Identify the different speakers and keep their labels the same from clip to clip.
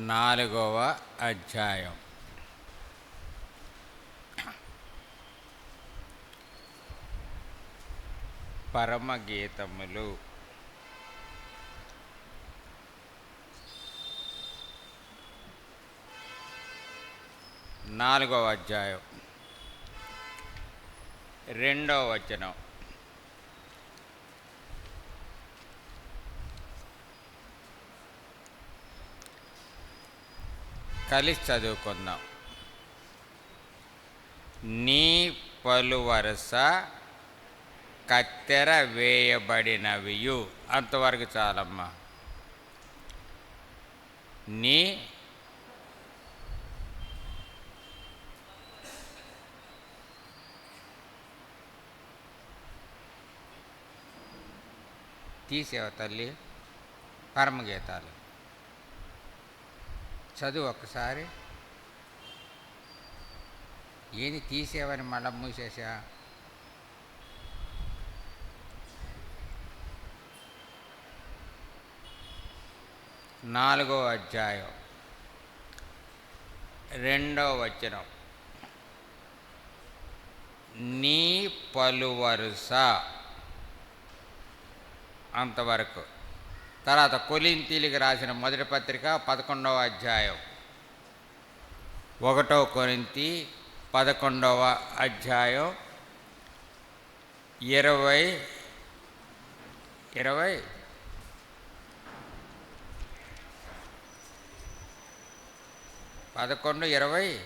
Speaker 1: 4వ అధ్యాయం. పరమగీతములు. 4వ అధ్యాయం 2వ వచనం. కలిసి చదువుకుందాం. నీ పలువరస కత్తెర వేయబడినవియు. అంతవరకు చాలమ్మా. నీ తీసేవ తల్లి పరమగీతాలు చదువు ఒక్కసారి. ఏది తీసేవని మళ్ళీ మూసేసా? నాలుగవ అధ్యాయం 2వ వచనం. నీ పలువరుస అంతవరకు. తర్వాత కొరింథీయులకు రాసిన మొదటి పత్రిక 11వ అధ్యాయం. 1 కొరింథీ 11వ అధ్యాయం 20 11 20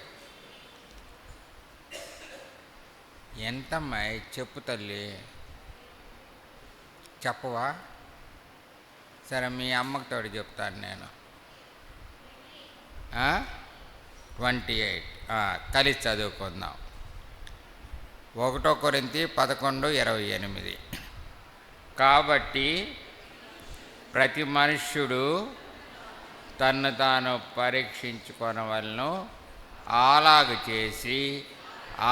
Speaker 1: ఎంతమ్మా? చెప్పు తల్లి, చెప్పవా? సరే, మీ అమ్మకి తోడు చెప్తాను నేను. 28 కలిసి చదువుకుందాం. 1 కొరింథీ 11:28. కాబట్టి ప్రతి మనుష్యుడు తన్ను తాను పరీక్షించుకొనవలెను. అలాగు చేసి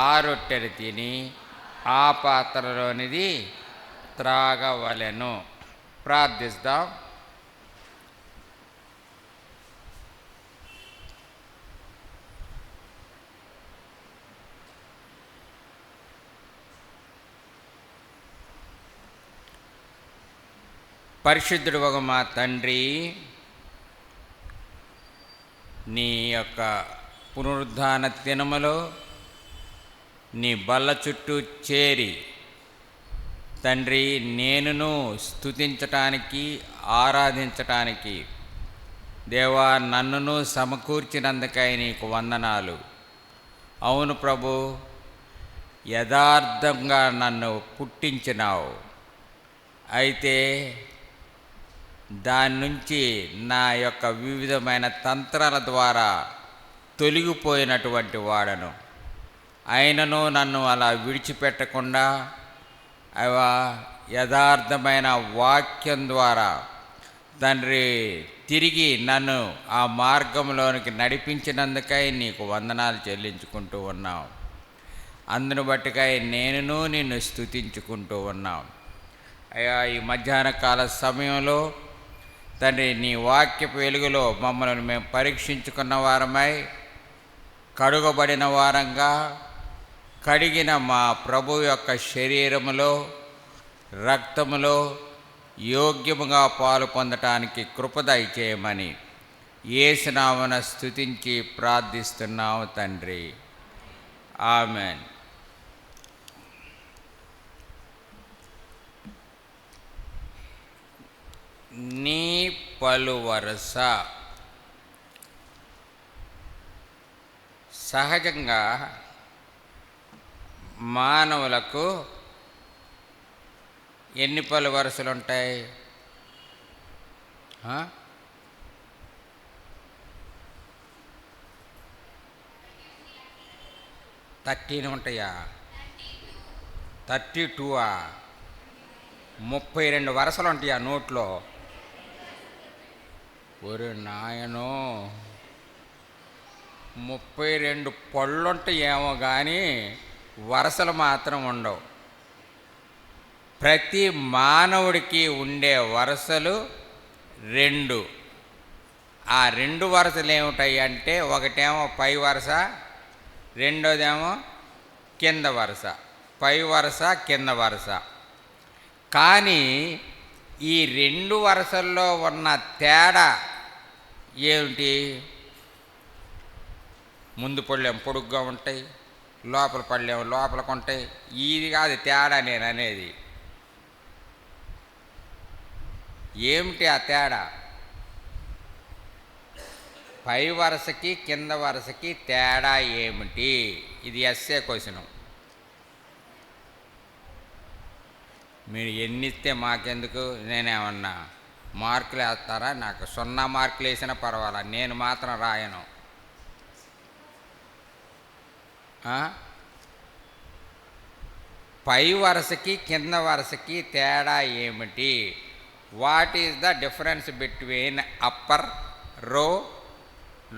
Speaker 1: ఆ రొట్టెను తిని ఆ పాత్రలోనిది త్రాగవలెను. ప్రార్థిస్తాం. పరిశుద్ధుడు ఒక మా తండ్రి, నీ యొక్క పునరుద్ధాన దినములో నీ బల్ల చుట్టూ చేరి తండ్రి, నేనును స్తుతించటానికి ఆరాధించటానికి దేవా నన్నును సమకూర్చినందుకై నీకు వందనాలు. అవును ప్రభు, యథార్థంగా నన్ను పుట్టించినావు. అయితే దాని నుంచి నా యొక్క వివిధమైన తంత్రాల ద్వారా తొలగిపోయినటువంటి వాడను. అయినను నన్ను అలా విడిచిపెట్టకుండా యథార్థమైన వాక్యం ద్వారా తండ్రి తిరిగి నన్ను ఆ మార్గంలోనికి నడిపించినందుకై నీకు వందనాలు చెల్లించుకుంటూ ఉన్నాం. అందును బట్టికై నేనును నిన్ను స్తుతించుకుంటూ ఉన్నాం. అయ్యా, ఈ మధ్యాహ్న కాల సమయంలో తండ్రి నీ వాక్యపు వెలుగులో మమ్మల్ని మేము పరీక్షించుకున్న వారమై కడుగబడిన వారంగా కడిగిన మా ప్రభు యొక్క శరీరములో రక్తములో యోగ్యముగా పాలు పొందటానికి కృప దయచేయమని యేసు నామమున స్తుతించి ప్రార్థిస్తున్నాము తండ్రి. ఆమెన్. నీ పలువరస. సహజంగా మానవులకు ఎన్ని పలు వరుసలు ఉంటాయి? 13 ఉంటాయా? 32 32 వరుసలు ఉంటాయా నోట్లో? ఒరే నాయనో, 32 పళ్ళుంటాయేమో కానీ వరసలు మాత్రం ఉండవు. ప్రతి మానవుడికి ఉండే వరసలు 2. ఆ రెండు వరుసలు ఏమిటాయి అంటే ఒకటేమో పై వరుస, రెండోదేమో కింద వరుస. పై వరుస కింద వరుస. కానీ ఈ రెండు వరుసల్లో ఉన్న తేడా ఏమిటి? ముందు పళ్ళేమో పొడుగ్గా ఉంటాయి, లోపల పళ్ళేమో లోపలికి ఉంటాయి. ఇది కాదు తేడా నేను అనేది. ఏమిటి ఆ తేడా? పై వరుసకి కింద వరుసకి తేడా ఏమిటి? ఇది ఎస్ఏ క్వశ్చను. మీరు ఎన్నిస్తే మాకెందుకు? నేనేమన్నా మార్కులు వేస్తారా? నాకు 0 మార్కులు వేసినా పర్వాలా, నేను మాత్రం రాయను. పై వరుసకి కింద వరుసకి తేడా ఏమిటి? What is the difference between upper రో,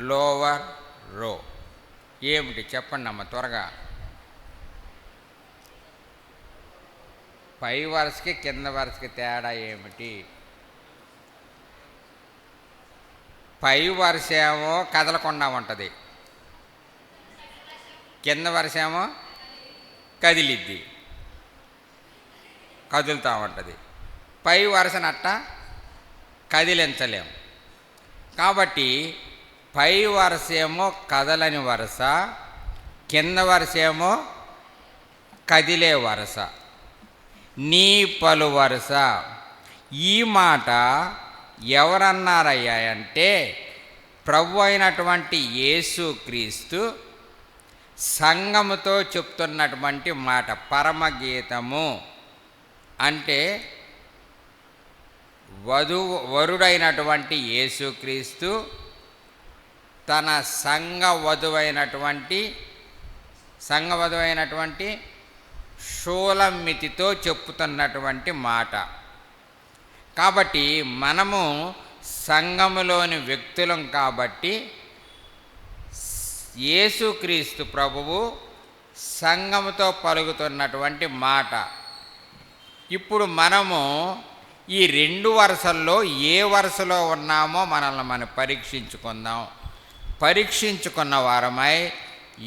Speaker 1: లోవర్ రో? ఏమిటి చెప్పండి అమ్మ త్వరగా. పై వరుసకి కింద వరుసకి తేడా ఏమిటి? పై వరుస ఏమో కదలకుండా ఉంటుంది, కింద వరుస ఏమో కదిలిద్ది, కదులుతూ ఉంటుంది. పై వరుసనట్ట కదిలించలేము. కాబట్టి పై వరుస ఏమో కదలని వరుస, కింద వరుస ఏమో కదిలే వరుస. నీ పలు వరుస. ఈ మాట ఎవరన్నారయ్యా అంటే ప్రభు అయినటువంటి యేసుక్రీస్తు సంఘముతో చెప్తున్నటువంటి మాట. పరమగీతము అంటే వరుడైనటువంటి యేసుక్రీస్తు తన సంఘ వధువైనటువంటి షూలమ్మితితో చెప్పుతున్నటువంటి మాట. కాబట్టి మనము సంఘములోని వ్యక్తులం కాబట్టి యేసుక్రీస్తు ప్రభువు సంఘముతో పలుకుతున్నటువంటి మాట. ఇప్పుడు మనము ఈ రెండు వరుసల్లో ఏ వరుసలో ఉన్నామో మనల్ని మనం పరీక్షించుకుందాం. పరీక్షించుకున్న వారమై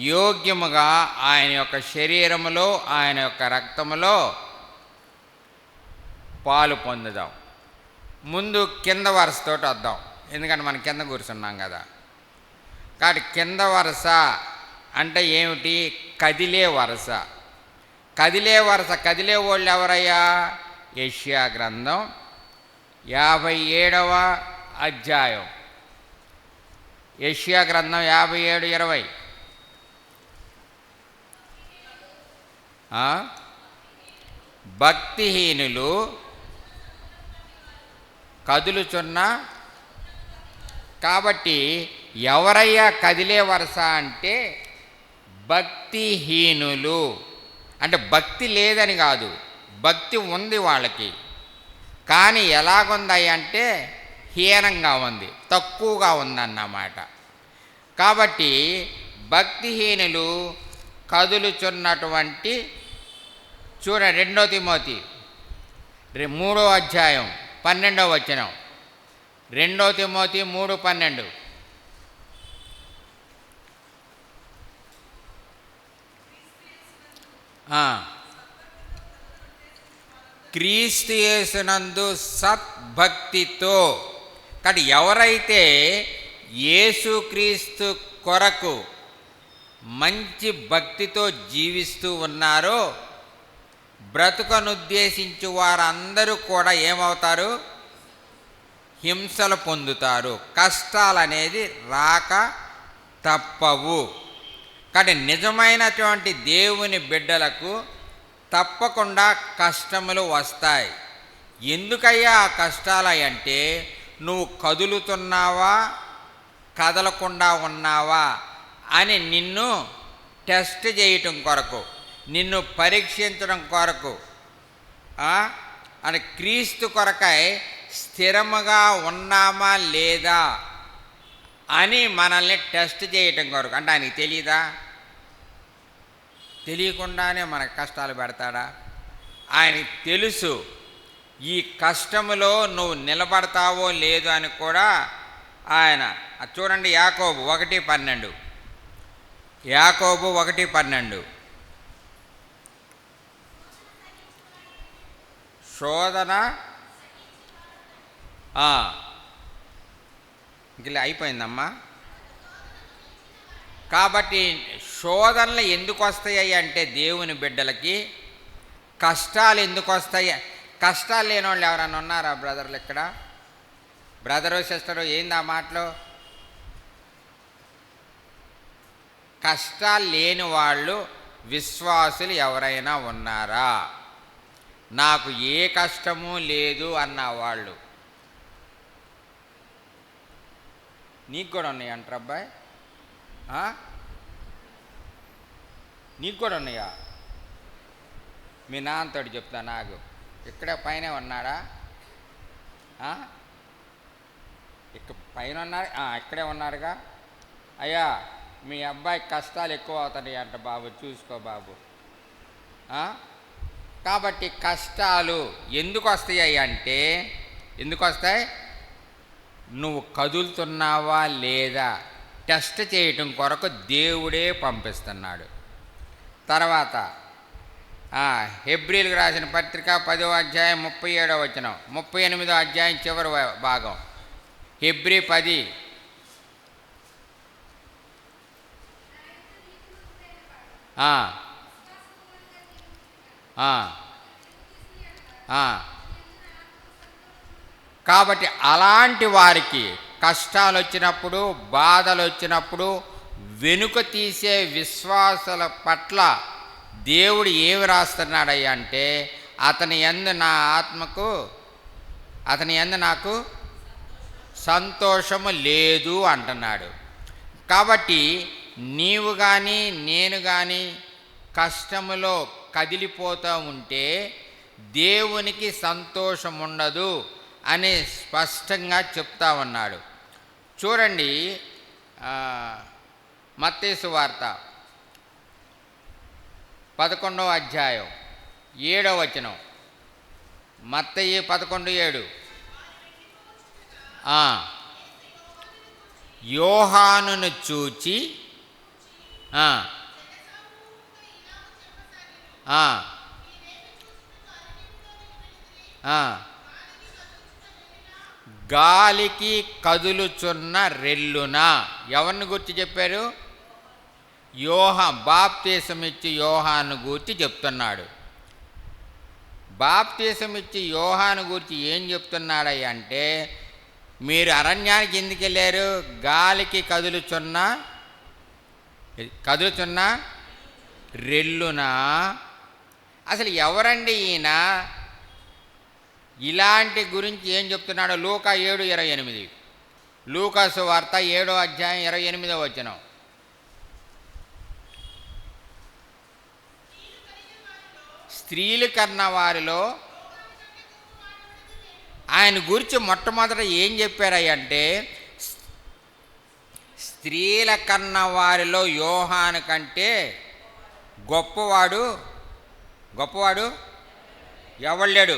Speaker 1: యోగ్యముగా ఆయన యొక్క శరీరములో, ఆయన యొక్క రక్తములో పాలు పొందుదాం. ముందు కింద వరుసతోటి వద్దాం, ఎందుకంటే మనం కింద కూర్చున్నాం కదా. కాబట్టి కింద వరుస అంటే ఏమిటి? కదిలే వరుస. కదిలే వరుస. కదిలే వాళ్ళు ఎవరయ్యా? యెషయా గ్రంథం 57వ అధ్యాయం. యెషయా గ్రంథం 57:20. భక్తిహీనులు కదులుచున్న. కాబట్టి ఎవరయ్యా కదిలే వరుస అంటే భక్తిహీనులు. అంటే భక్తి లేదని కాదు, భక్తి ఉంది వాళ్ళకి, కానీ ఎలాగుందయ్యా అంటే హీనంగా ఉంది, తక్కువగా ఉందన్నమాట. కాబట్టి భక్తిహీనులు కదులుచున్నటువంటి, చూడండి 2 తిమోతి 3వ అధ్యాయం 12వ వచనం. 2 తిమోతి 3:12. క్రీస్తు యేసునందు సద్భక్తితో. కాబట్టి ఎవరైతే యేసుక్రీస్తు కొరకు మంచి భక్తితో జీవిస్తూ ఉన్నారో బ్రతుకనుద్దేశించు వారందరూ కూడా ఏమవుతారు? హింసలు పొందుతారు. కష్టాలు అనేది రాక తప్పవు. కాబట్టి నిజమైనటువంటి దేవుని బిడ్డలకు తప్పకుండా కష్టములు వస్తాయి. ఎందుకయ్యా ఆ కష్టాలు అంటే నువ్వు కదులుతున్నావా, కదలకుండా ఉన్నావా అని నిన్ను టెస్ట్ చేయటం కొరకు, నిన్ను పరీక్షించడం కొరకు, అని క్రీస్తు కొరకై స్థిరముగా ఉన్నామా లేదా అని మనల్ని టెస్ట్ చేయటం కొరకు. అంటే ఆయనకి తెలీదా? తెలియకుండానే మనకు కష్టాలు పెడతాడా? ఆయనకి తెలుసు ఈ కష్టములో నువ్వు నిలబడతావో లేదో అని కూడా ఆయన అది చూడండి, యాకోబు 1:12. యాకోబు 1:12. శోధన ఇంక అయిపోయిందమ్మా. కాబట్టి శోధనలు ఎందుకు వస్తాయి అంటే దేవుని బిడ్డలకి కష్టాలు ఎందుకు వస్తాయి? కష్టాలు లేని వాళ్ళు ఎవరైనా ఉన్నారా బ్రదర్లు ఇక్కడ? బ్రదరు సిస్టరు ఏంది ఆ మాటలు? కష్టాలు లేని వాళ్ళు విశ్వాసులు ఎవరైనా ఉన్నారా? నాకు ఏ కష్టము లేదు అన్న వాళ్ళు. నీకు కూడా ఉన్నాయి అంటారు అబ్బాయి? నీకు కూడా ఉన్నాయా? మీ నాన్నతో చెప్తా, నాకు ఇక్కడే పైన ఉన్నాడా? ఇక్కడ పైన ఉన్నారు, ఇక్కడే ఉన్నారుగా. అయ్యా మీ అబ్బాయికి కష్టాలు ఎక్కువ అవుతాయి అంట బాబు, చూసుకో బాబు. కాబట్టి కష్టాలు ఎందుకు వస్తాయి అంటే, ఎందుకు వస్తాయి? నువ్వు కదులుతున్నావా లేదా టెస్ట్ చేయటం కొరకు దేవుడే పంపిస్తున్నాడు. తర్వాత హెబ్రీలకు రాసిన పత్రిక 10వ అధ్యాయం 37వ వచనం, 38వ అధ్యాయం చివరి భాగం. హెబ్రీ 10. కాబట్టి అలాంటి వారికి కష్టాలు వచ్చినప్పుడు, బాధలు వచ్చినప్పుడు వెనుక తీసే విశ్వాసుల పట్ల దేవుడు ఏమి రాస్తున్నాడయ్యా అంటే, అతని యందు నాకు సంతోషము లేదు అంటున్నాడు. కాబట్టి నీవు కానీ నేను కానీ కష్టములో కదిలిపోతూ ఉంటే దేవునికి సంతోషం ఉండదు అని స్పష్టంగా చెప్తా ఉన్నాడు. చూడండి, మత్తయి సువార్త 11వ అధ్యాయం 7వ వచనం. మత్తయి 11:7. యోహానును చూచి గాలికి కదులుచున్న రెల్లున. ఎవరిని గురించి చెప్పారు? బాప్తీసం ఇచ్చి యోహాను గూర్చి చెప్తున్నాడు. బాప్తీసం ఇచ్చి యోహాను గూర్చి ఏం చెప్తున్నాడయ్య అంటే, మీరు అరణ్యానికి ఎందుకు వెళ్ళారు? గాలికి కదులుచున్న రెల్లున. అసలు ఎవరండి ఈయన? ఇలాంటి గురించి ఏం చెప్తున్నాడో లూకా 7:28. లూకాసు వార్త 7వ అధ్యాయం 28వ వచనం. స్త్రీలు కన్న వారిలో ఆయన గురించి మొట్టమొదట ఏం చెప్పారంటే, స్త్రీల కన్న వారిలో యోహాను కంటే గొప్పవాడు ఎవళ్ళాడు.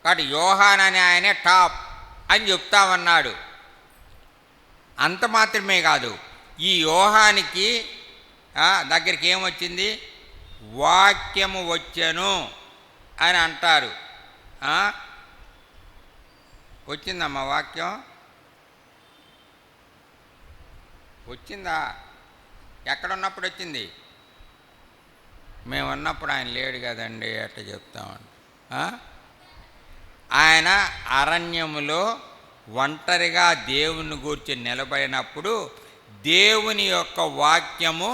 Speaker 1: కాబట్టి యోహాన్ అనే ఆయనే టాప్ అని చెప్తామన్నాడు. అంత మాత్రమే కాదు, ఈ యోహానికి దగ్గరికి ఏమొచ్చింది? వాక్యము వచ్చెను అని అంటారు. వచ్చిందమ్మా వాక్యం? వచ్చిందా? ఎక్కడున్నప్పుడు వచ్చింది? మేము ఉన్నప్పుడు ఆయన లేడు కదండి, అట్లా చెప్తామండి. ఆయన అరణ్యములో ఒంటరిగా దేవుని గూర్చి నిలబడినప్పుడు దేవుని యొక్క వాక్యము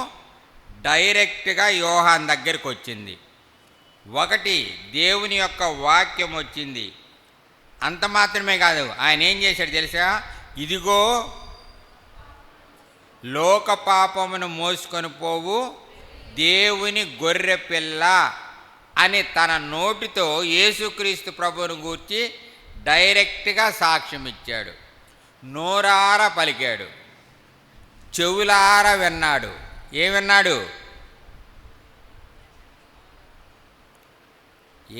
Speaker 1: డైరెక్ట్గా యోహాన్ దగ్గరికి వచ్చింది. ఒకటి, దేవుని యొక్క వాక్యం వచ్చింది. అంత మాత్రమే కాదు, ఆయన ఏం చేశాడు తెలుసా? ఇదిగో లోక పాపమును మోసుకొని పోవు దేవుని గొర్రె పిల్ల అని తన నోటితో యేసుక్రీస్తు ప్రభువును గూర్చి డైరెక్ట్గా సాక్ష్యం ఇచ్చాడు. నోరార పలికాడు, చెవులార విన్నాడు. ఏమన్నాడు?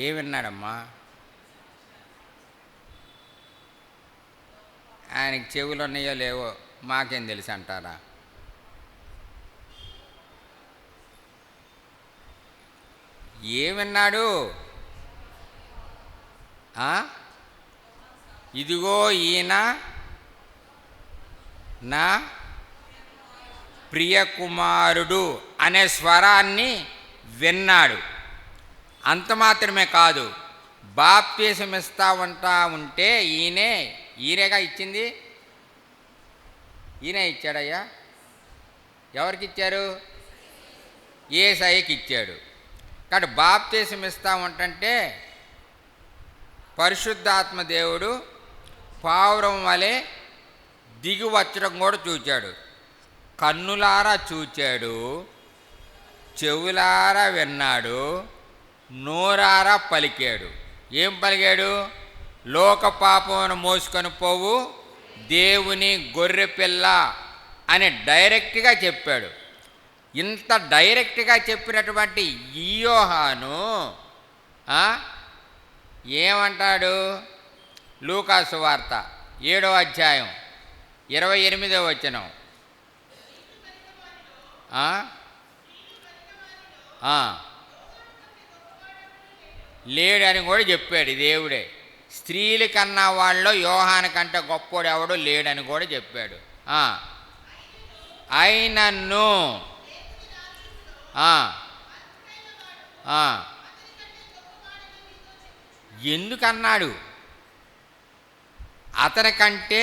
Speaker 1: ఏమన్నాడమ్మా? ఆయనకి చెవులు ఉన్నాయో లేవో మాకేం తెలుసు అంటారా? ఏమన్నాడు? ఇదిగో ఈయన నా ప్రియకుమారుడు అనే స్వరాన్ని విన్నాడు. అంత మాత్రమే కాదు, బాప్తీసం ఇస్తా ఉంటే ఈయనేగా ఇచ్చింది. ఈయనే ఇచ్చాడయ్యా. ఎవరికి ఇచ్చారు? యేసయ్యకి ఇచ్చాడు. కాబట్టి బాప్తీసం ఇస్తా ఉంటే పరిశుద్ధాత్మ దేవుడు పావురం వలె దిగి వచ్చడం కూడా చూచాడు. కన్నులారా చూచాడు, చెవులారా విన్నాడు, నోరారా పలికాడు. ఏం పలికాడు? లోక పాపమును మోసుకొని పోవు దేవుని గొర్రెపిల్ల అని డైరెక్ట్గా చెప్పాడు. ఇంత డైరెక్ట్గా చెప్పినటువంటి ఈ యోహాను ఏమంటాడు? లూకాసు వార్త 7వ అధ్యాయం 28వ వచనం. లేడని కూడా చెప్పాడు దేవుడే. స్త్రీల కన్నా వాళ్ళలో యోహాను కంటే గొప్పోడు ఎవడు లేడని కూడా చెప్పాడు. అయినను ఎందుకన్నాడు? అతనికంటే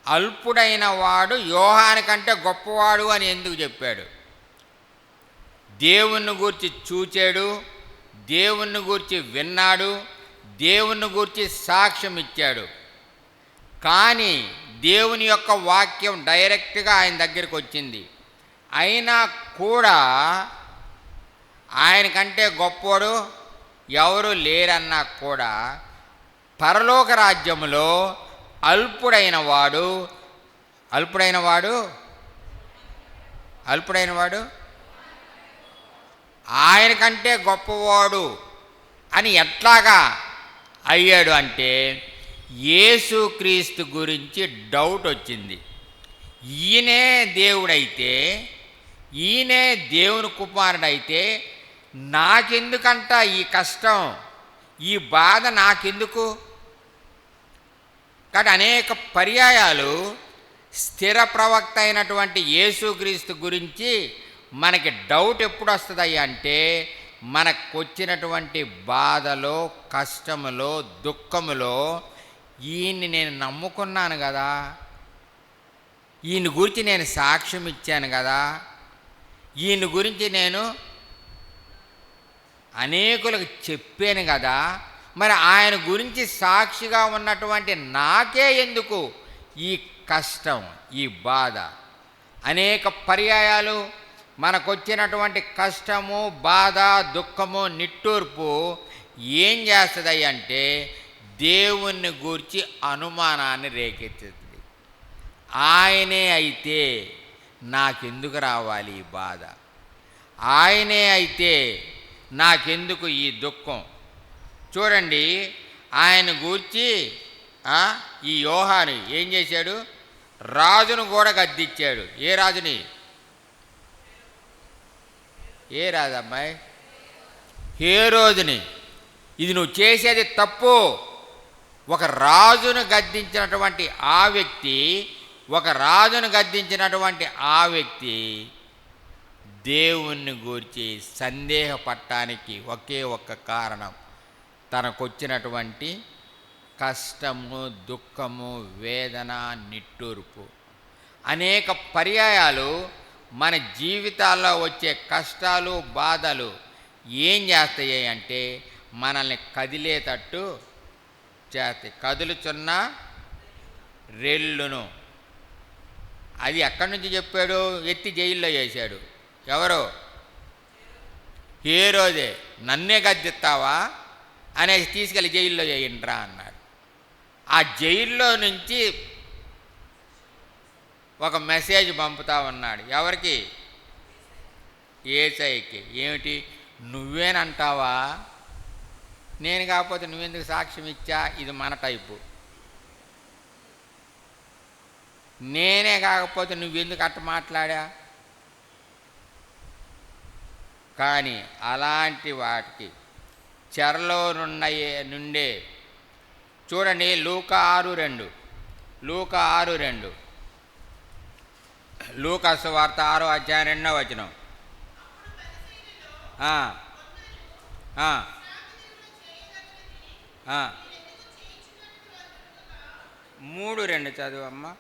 Speaker 1: అల్పుడైన వాడు యోహాను కంటే గొప్పవాడు అని ఎందుకు చెప్పాడు? దేవుణ్ణి గూర్చి చూచాడు, దేవుణ్ణి గూర్చి విన్నాడు, దేవుణ్ణి గూర్చి సాక్ష్యం ఇచ్చాడు. కానీ దేవుని యొక్క వాక్యం డైరెక్ట్గా ఆయన దగ్గరికి వచ్చింది. అయినా కూడా ఆయన కంటే గొప్పోడు ఎవరు లేరన్నా కూడా పరలోక రాజ్యములో అల్పుడైన వాడు ఆయన కంటే గొప్పవాడు అని ఎట్లాగా అయ్యాడు అంటే యేసుక్రీస్తు గురించి డౌట్ వచ్చింది. ఈయనే దేవుడైతే, ఈయనే దేవుని కుమారుడైతే నాకెందుకంట ఈ కష్టం, ఈ బాధ నాకెందుకు? కాబట్టి అనేక పర్యాయాలు స్థిర ప్రవక్త అయినటువంటి యేసుక్రీస్తు గురించి మనకి డౌట్ ఎప్పుడు వస్తుంది అంటే మనకు వచ్చినటువంటి బాధలో, కష్టములో, దుఃఖములో ఈయన్ని నేను నమ్ముకున్నాను కదా, ఈయన గురించి నేను సాక్ష్యం ఇచ్చాను కదా, ఈయన గురించి నేను అనేకులకు చెప్పాను కదా, మరి ఆయన గురించి సాక్షిగా ఉన్నటువంటి నాకే ఎందుకు ఈ కష్టం, ఈ బాధ? అనేక పర్యాయాలు మనకొచ్చినటువంటి కష్టము, బాధ, దుఃఖము, నిట్టూర్పు ఏం చేస్తుంది అంటే దేవుణ్ణి గూర్చి అనుమానాన్ని రేకెత్తుతుంది. ఆయనే అయితే నాకెందుకు రావాలి ఈ బాధ, ఆయనే అయితే నాకెందుకు ఈ దుఃఖం? చూడండి, ఆయన గూర్చి ఈ యోహాను ఏం చేశాడు? రాజును కూడా గద్దించాడు. ఏ రాజుని? ఏ రాజు అమ్మాయి? హేరోదుని. ఇది నువ్వు చేసేది తప్పు. ఒక రాజును గద్దించినటువంటి ఆ వ్యక్తి దేవుణ్ణి గూర్చి సందేహపడటానికి ఒకే ఒక్క కారణం, తనకొచ్చినటువంటి కష్టము, దుఃఖము, వేదన, నిట్టూర్పు. అనేక పర్యాయాలు మన జీవితాల్లో వచ్చే కష్టాలు, బాధలు ఏం చేస్తాయి అంటే మనల్ని కదిలేటట్టు చేస్తాయి. కదులుచున్న రెల్లును. అది ఎక్కడి నుంచి చెప్పాడు? ఎత్తి జైల్లో వేశాడు. ఎవరు? హేరోదే. నన్నే గద్దిస్తావా అనేసి తీసుకెళ్ళి జైల్లో వేయండిరా అన్నాడు. ఆ జైల్లో నుంచి ఒక మెసేజ్ పంపుతా ఉన్నాడు. ఎవరికి? యేసయ్యకి. ఏమిటి? నువ్వేనంటావా? నేను కాకపోతే నువ్వెందుకు సాక్ష్యం ఇచ్చా, ఇది మన టైపు. నేనే కాకపోతే నువ్వెందుకు అట్ట మాట్లాడా. కానీ అలాంటి వాటికి చెరలో నుండే చూడండి, లూకా 6:2, లూకా 6:2, లూకా సువార్త 6వ అధ్యాయం 2వ వచనం. 3:2 చదువు అమ్మా.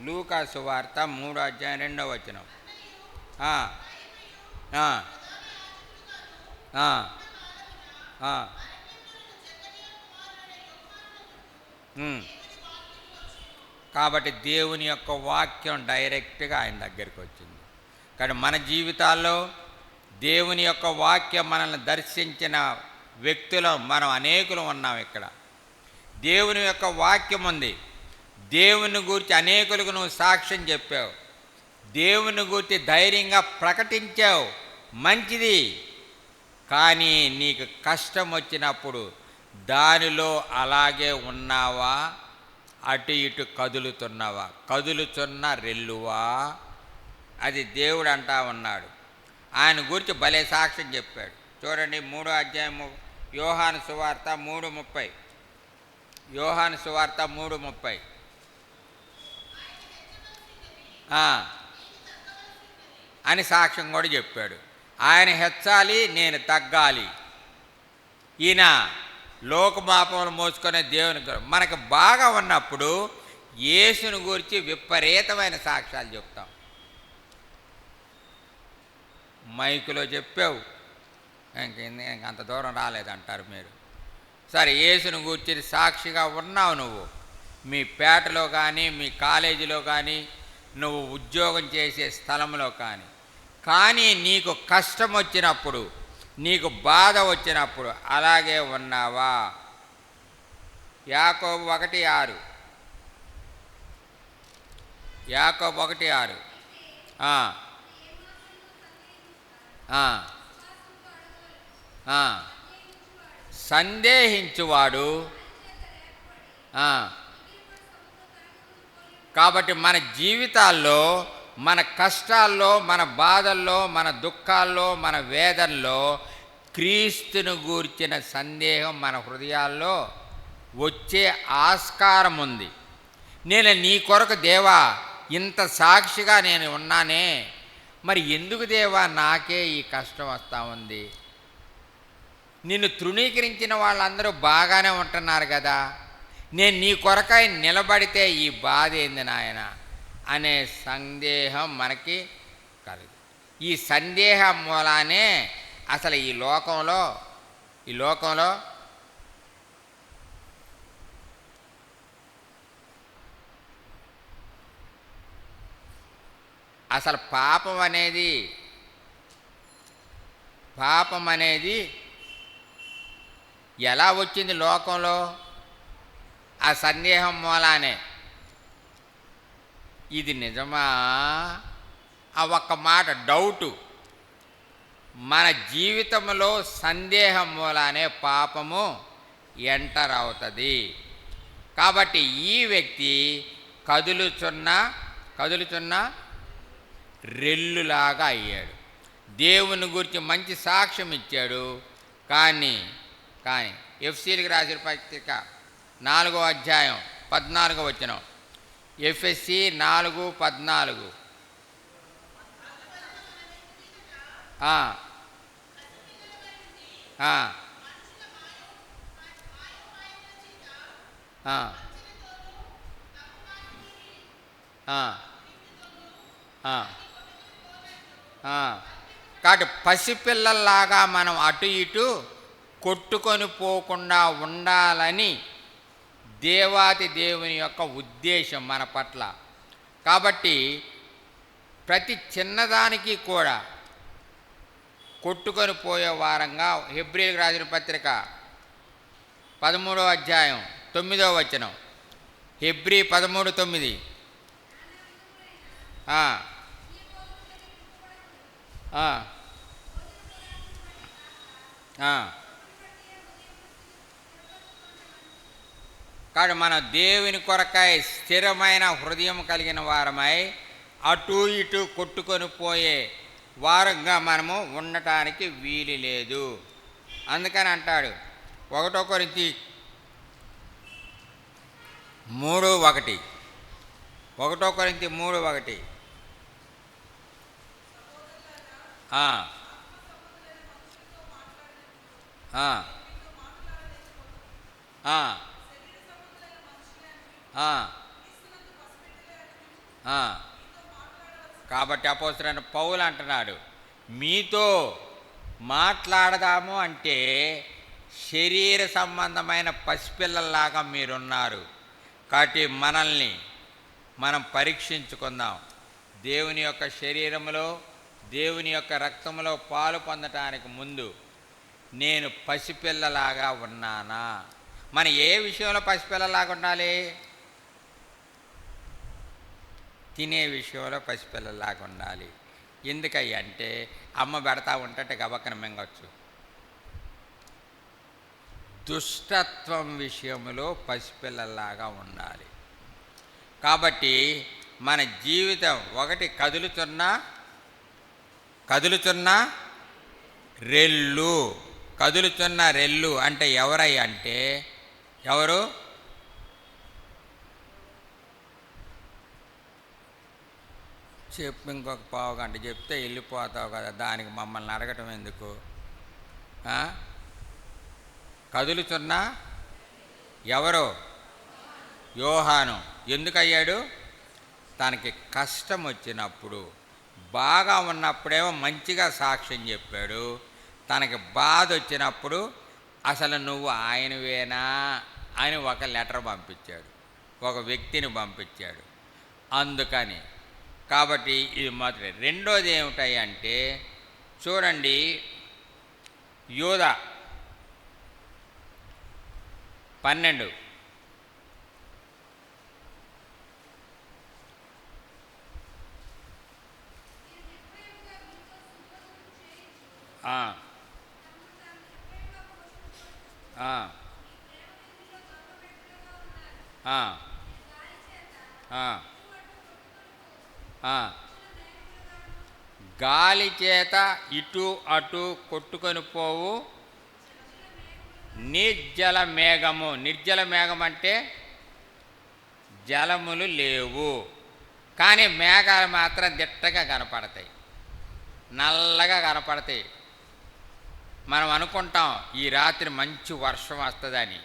Speaker 1: లూకా సువార్త 3వ అధ్యాయం 2వ వచనం. కాబట్టి దేవుని యొక్క వాక్యం డైరెక్ట్గా ఆయన దగ్గరికి వచ్చింది. కానీ మన జీవితాల్లో దేవుని యొక్క వాక్యం మనల్ని దర్శించిన వ్యక్తులు మనం అనేకులు ఉన్నాం. ఇక్కడ దేవుని యొక్క వాక్యం ఉంది. దేవుని గురించి అనేకులకు నువ్వు సాక్ష్యం చెప్పావు, దేవుని గురించి ధైర్యంగా ప్రకటించావు, మంచిది. కానీ నీకు కష్టం వచ్చినప్పుడు దానిలో అలాగే ఉన్నావా, అటు ఇటు కదులుతున్నావా, కదులుతున్న రెల్లువా? అది దేవుడు అంటా ఉన్నాడు. ఆయన గురించి భలే సాక్ష్యం చెప్పాడు. చూడండి 3వ అధ్యాయము యోహాను సువార్త 3:30, యోహాను సువార్త 3:30. అని సాక్ష్యం కూడా చెప్పాడు. ఆయన హెచ్చాలి, నేను తగ్గాలి. ఈయన లోకమాపములు మోసుకునే దేవుని మనకు బాగా ఉన్నప్పుడు యేసుని గురించి విపరీతమైన సాక్ష్యాలు చెప్తాం. మైకులో చెప్పావు, ఇంకంత దూరం రాలేదంటారు మీరు. సరే, యేసుని గురించి సాక్షిగా ఉన్నావు నువ్వు, మీ పేటలో కానీ, మీ కాలేజీలో కానీ, నువ్వు ఉద్యోగం చేసే స్థలంలో కానీ నీకు కష్టం వచ్చినప్పుడు, నీకు బాధ వచ్చినప్పుడు అలాగే ఉన్నావా? యాకోబు 1:6, యాకోబు 1:6. సందేహించువాడు. కాబట్టి మన జీవితాల్లో, మన కష్టాల్లో, మన బాధల్లో, మన దుఃఖాల్లో, మన వేదనలో క్రీస్తును గూర్చిన సందేహం మన హృదయాల్లో వచ్చే ఆస్కారం ఉంది. నేను నీ కొరకు దేవా ఇంత సాక్షిగా నేను ఉన్నానే, మరి ఎందుకు దేవా నాకే ఈ కష్టం వస్తూ ఉంది? నిన్ను తృణీకరించిన వాళ్ళందరూ బాగానే ఉంటున్నారు కదా, నేను నీ కొరకై నిలబడితే ఈ బాధ ఏంది నాయన అనే సందేహం మనకి కలుగు. ఈ సందేహం మూలానే అసలు ఈ లోకంలో అసలు పాపం అనేది ఎలా వచ్చింది లోకంలో? ఆ సందేహం మూలానే. ఇది నిజమా? ఆ ఒక్క మాట డౌటు మన జీవితంలో సందేహం మూలానే పాపము ఎంటర్ అవుతుంది. కాబట్టి ఈ వ్యక్తి కదులుచున్న రెల్లులాగా అయ్యాడు. దేవుని గురించి మంచి సాక్ష్యం ఇచ్చాడు. కానీ ఎఫ్సీలకు రాసిన పత్రిక 4వ అధ్యాయం 14వ వచనం. ఎఫ్ఎస్సి 4:14. కాబట్టి పసిపిల్లల్లాగా మనం అటు ఇటు కొట్టుకొని పోకుండా ఉండాలని దేవాది దేవుని యొక్క ఉద్దేశం మన పట్ల. కాబట్టి ప్రతి చిన్నదానికి కూడా కొట్టుకొని పోయే వారంగా హెబ్రీయులకు రాసిన పత్రిక 13వ అధ్యాయం 9వ వచనం. హెబ్రీ 13:9. ఆ. కాబట్టి మనం దేవుని కొరకై స్థిరమైన హృదయం కలిగిన వారమై అటు ఇటు కొట్టుకొని పోయే వారంగా మనము ఉండటానికి వీలు లేదు. అందుకని అంటాడు 1 కొరింథీ 3:1. 1 కొరింథీ 3:1. కాబట్టి అపోస్తలుడైన పౌలు అంటున్నాడు, మీతో మాట్లాడదాము అంటే శరీర సంబంధమైన పసిపిల్లల్లాగా మీరున్నారు. కాబట్టి మనల్ని మనం పరీక్షించుకుందాం. దేవుని యొక్క శరీరంలో, దేవుని యొక్క రక్తంలో పాలు పొందటానికి ముందు నేను పసిపిల్లలాగా ఉన్నానా? మన ఏ విషయంలో పసిపిల్లలాగా ఉండాలి? తినే విషయంలో పసిపిల్లలాగా ఉండాలి. ఎందుకయ్య అంటే అమ్మ పెడతా ఉంటే గబక్కన మింగొచ్చు. దుష్టత్వం విషయంలో పసిపిల్లలాగా ఉండాలి. కాబట్టి మన జీవితం ఒకటి కదులుతున్న రెల్లు. కదులుతున్న రెల్లు అంటే ఎవరయ్య అంటే ఎవరు? చెప్పు, ఇంకొక పావుగంట చెప్తే వెళ్ళిపోతావు కదా, దానికి మమ్మల్ని అడగటం ఎందుకు? కదులుతున్న ఎవరు? యోహాను. ఎందుకయ్యాడు? తనకి కష్టం వచ్చినప్పుడు, బాగా ఉన్నప్పుడేమో మంచిగా సాక్ష్యం చెప్పాడు. తనకి బాధ వచ్చినప్పుడు అసలు నువ్వు ఆయనవేనా అని ఒక లెటర్ పంపించాడు, ఒక వ్యక్తిని పంపించాడు. అందుకని కాబట్టి ఇది మొదటి. రెండోది ఏమిటాయి అంటే చూడండి, యూదా 12. గాలి చేత ఇటు అటు కొట్టుకొని పోవు నిర్జల మేఘము. నిర్జల మేఘం అంటే జలములు లేవు, కానీ మేఘాలు మాత్రం దిట్టగా కనపడతాయి, నల్లగా కనపడతాయి. మనం అనుకుంటాం ఈ రాత్రి మంచి వర్షం వస్తుందని,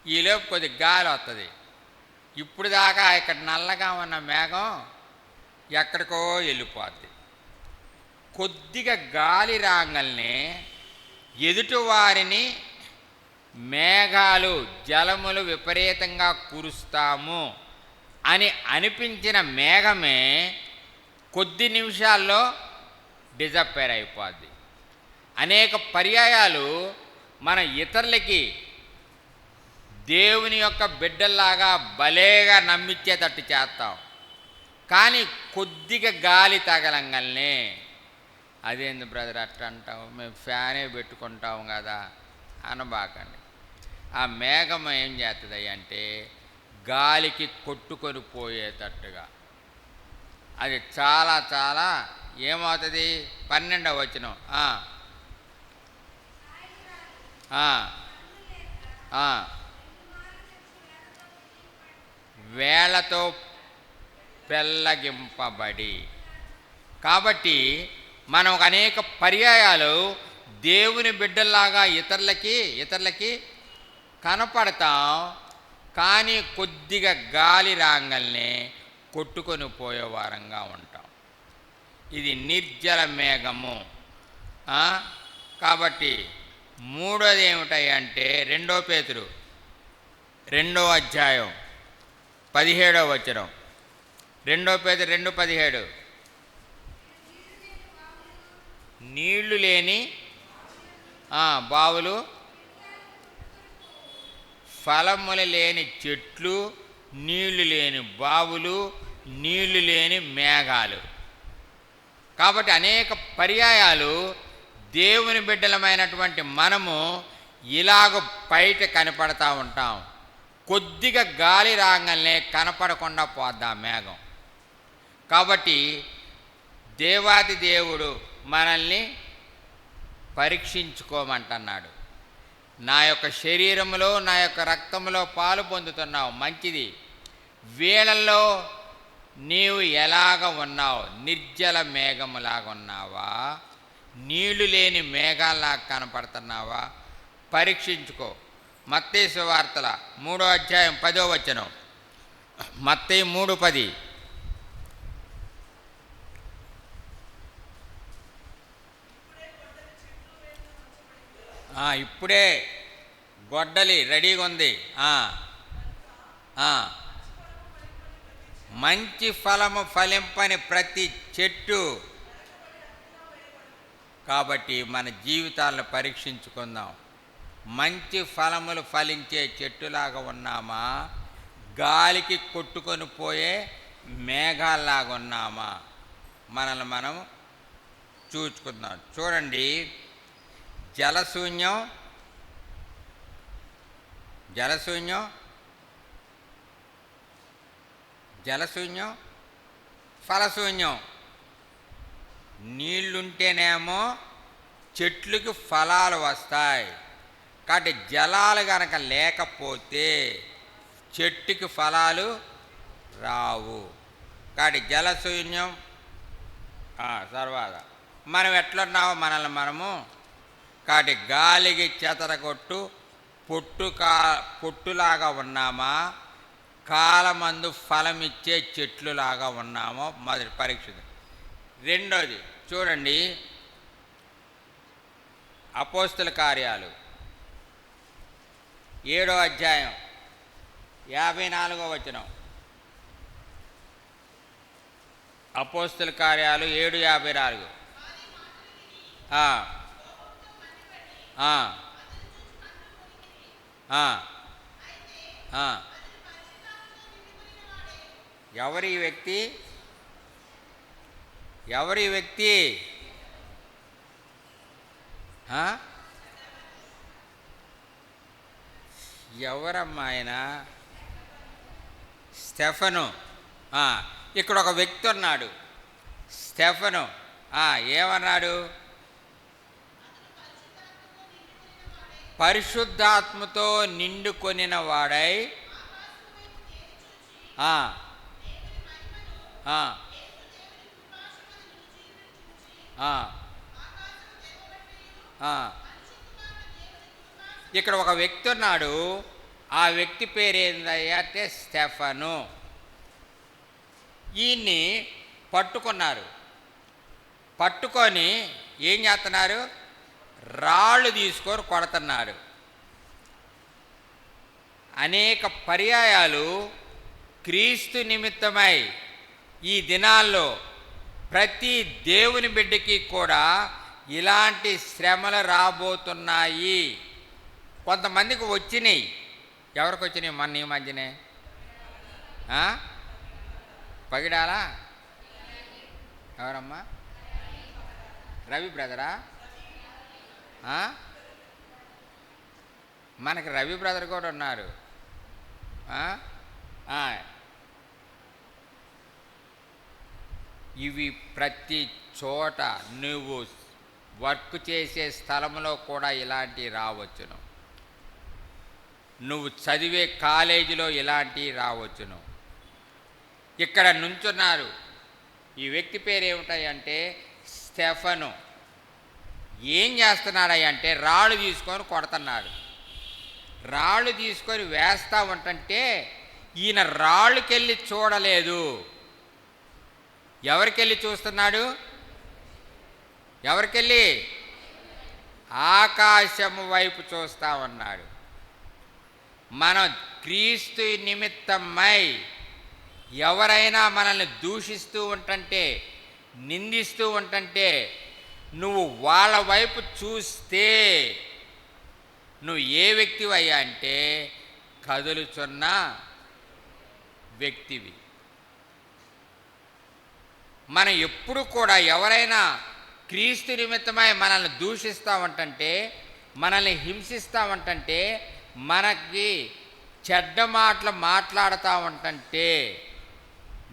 Speaker 1: ఈలోపు కొద్ది గాలి వస్తుంది. ఇప్పుడు దాకా ఇక్కడ నల్లగా ఉన్న మేఘం ఎక్కడికో వెళ్ళిపోద్ది. కొద్దిగా గాలి రాగానే ఎదుటివారిని మేఘాలు జలములు విపరీతంగా కురుస్తాము అని అనిపించిన మేఘమే కొద్ది నిమిషాల్లో డిజపేర్ అయిపోద్ది. అనేక పర్యాయాలు మన ఇతరులకి దేవుని యొక్క బిడ్డల్లాగా భలేగా నమ్మించేటట్టు చేస్తాం, కానీ కొద్దిగా గాలి తగలంగానే అదేంది బ్రదర్ అట్లా అంటావు, మేము ఫ్యానే పెట్టుకుంటాం కదా అనబాకండి. ఆ మేఘం ఏం చేస్తుంది అంటే గాలికి కొట్టుకొని పోయేటట్టుగా అది చాలా చాలా ఏమవుతుంది? 12వ వచనం. వేళతో పెళ్ళగింపబడి. కాబట్టి మనం అనేక పర్యాయాలు దేవుని బిడ్డల్లాగా ఇతరులకి కనపడతాం, కానీ కొద్దిగా గాలి రాగానే కొట్టుకొని పోయే వారంగా ఉంటాం. ఇది నిర్జల మేఘము. కాబట్టి మూడోది ఏమిటాయంటే 2 పేతురు 2వ అధ్యాయం 17వ వచనం. 2 పేతురు 2:17. నీళ్లు లేని బావులు, ఫలములు లేని చెట్లు, నీళ్లు లేని బావులు, నీళ్లు లేని మేఘాలు. కాబట్టి అనేక పర్యాయాలు దేవుని బిడ్డలమైనటువంటి మనము ఇలాగ బయట కనపడతా ఉంటాం. కొద్దిగా గాలి రాగానే కనపడకుండా పోద్దాం మేఘం. కాబట్టి దేవాది దేవుడు మనల్ని పరీక్షించుకోమంటున్నాడు. నా యొక్క శరీరంలో నా యొక్క రక్తంలో పాలు పొందుతున్నావు, మంచిది. వీళ్ళల్లో నీవు ఎలాగ ఉన్నావు? నిర్జల మేఘములాగా ఉన్నావా? నీళ్లు లేని మేఘాల్లాగా కనపడుతున్నావా? పరీక్షించుకో. మత్తయి సువార్తల 3వ అధ్యాయం 10వ వచనం. మత్తయి 3:10. ఇప్పుడే గొడ్డలి రెడీగా ఉంది. మంచి ఫలము ఫలింపని ప్రతి చెట్టు. కాబట్టి మన జీవితాలను పరీక్షించుకుందాం. మంచి ఫలములు ఫలించే చెట్టులాగా ఉన్నామా? గాలికి కొట్టుకొని పోయే మేఘాల్లాగా ఉన్నామా? మనల్ని మనం చూసుకుందాం. చూడండి, జలశూన్యం, ఫలశూన్యం. నీళ్లుంటేనేమో చెట్లకి ఫలాలు వస్తాయి. కాబట్టి జలాలు గనక లేకపోతే చెట్టుకి ఫలాలు రావు. కాబట్టి జలశూన్యం. తర్వాత మనం ఎట్లున్నామో మనల్ని మనము, కాబట్టి గాలికి చెదరగొట్టు పొట్టులాగా ఉన్నామా? కాలమందు ఫలమిచ్చే చెట్లులాగా ఉన్నామో? మొదటి పరీక్ష. రెండోది చూడండి, అపోస్తుల కార్యాలు 7వ అధ్యాయం 54వ వచనం. అపోస్తుల కార్యాలు 7:54. ఎవరి వ్యక్తి? ఎవరమ్మా ఆయన? స్టెఫను. ఇక్కడ ఒక వ్యక్తి ఉన్నాడు, స్టెఫను. ఏమన్నాడు? పరిశుద్ధాత్మతో నిండుకొనిన వాడై ఇక్కడ ఒక వ్యక్తి ఉన్నాడు. ఆ వ్యక్తి పేరు ఏంటంటే స్టెఫను. ఈయన్ని పట్టుకున్నారు. పట్టుకొని ఏం చేస్తున్నారు? రాళ్ళు తీసుకొని కొడుతున్నారు. అనేక పర్యాయాలు క్రీస్తు నిమిత్తమై ఈ దినాల్లో ప్రతి దేవుని బిడ్డకి కూడా ఇలాంటి శ్రమలు రాబోతున్నాయి. కొంతమందికి వచ్చినాయి. ఎవరికి వచ్చినాయి? మొన్న ఈ మధ్యనే పగిడాలా? ఎవరమ్మా? రవి బ్రదరా? మనకి రవి బ్రదర్ కూడా ఉన్నారు. ఇవి ప్రతి చోట నువ్వు వర్క్ చేసే స్థలంలో కూడా ఇలాంటివి రావచ్చును. నువ్వు చదివే కాలేజీలో ఇలాంటివి రావచ్చును. ఇక్కడ నుంచున్నారు. ఈ వ్యక్తి పేరు ఏమిటాయంటే స్టెఫను. ఏం చేస్తున్నాడంటే రాళ్ళు తీసుకొని కొడుతున్నాడు. రాళ్ళు తీసుకొని వేస్తూ ఉంటుంటే ఈయన రాళ్ళకెళ్ళి చూడలేదు. ఎవరికెళ్ళి చూస్తున్నాడు? ఎవరికెళ్ళి? ఆకాశము వైపు చూస్తూ ఉన్నాడు. మనం క్రీస్తు నిమిత్తమై ఎవరైనా మనల్ని దూషిస్తూ ఉంటుంటే, నిందిస్తూ ఉంటుంటే, నువ్వు వాళ్ళ వైపు చూస్తే నువ్వు ఏ వ్యక్తివయ్యా అంటే కదులుచున్న వ్యక్తివి. మనం ఎప్పుడు కూడా ఎవరైనా క్రీస్తు నిమిత్తమై మనల్ని దూషిస్తూ ఉంటంటే, మనల్ని హింసిస్తూ ఉంటంటే, మనకి చెడ్డ మాటలు మాట్లాడుతూ ఉంటంటే